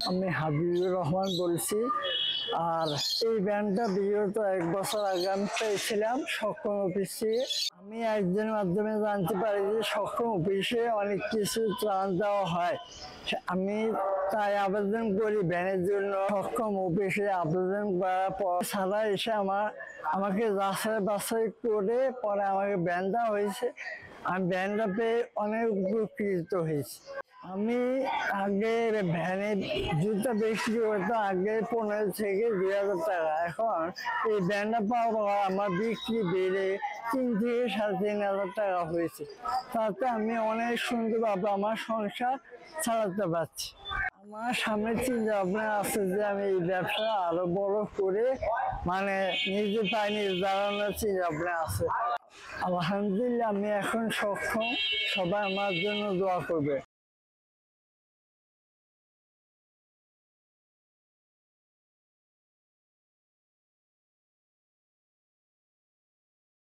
আমি হাবিবুর রহমান বলছি। আর এই ব্যান্ডটা বিগত 1 বছর আগে আমি পেয়েছিলাম সক্ষম অফিসে। আমি একজনের মাধ্যমে জানতে পারি যে সক্ষম অফিসে অনেক কিছু ত্রাণ দেওয়া হয়। আমি তাই আবেদন করি ব্যানের জন্য। সক্ষম অফিসে আবেদন করার পর সারা এসে আমাকে যাচাই বাছাই করে পরে আমাকে ব্যান দেওয়া হয়েছে। আমি ব্যানটা পেয়ে অনেক উপকৃত হয়েছি। আমি আগে ভ্যানে জুতা বিক্রি করতো আগে 15 থেকে 2,000 টাকা। এখন এই ভ্যানটা পাওয়ার পর আমার বিক্রি বেড়ে 3 থেকে 3,500 টাকা হয়েছে। তাতে আমি অনেক সুন্দরভাবে আমার সংসার চালাতে পারছি। আমার সামনে চিন্তা ভাবনা আছে যে আমি এই ব্যবসা আরো বড় করে নিজে পায়ে নিজে দাঁড়ানোর চিন্তা ভাবনা আছে। আলহামদুলিল্লাহ আমি এখন সক্ষম। সবাই আমার জন্য দোয়া করবে।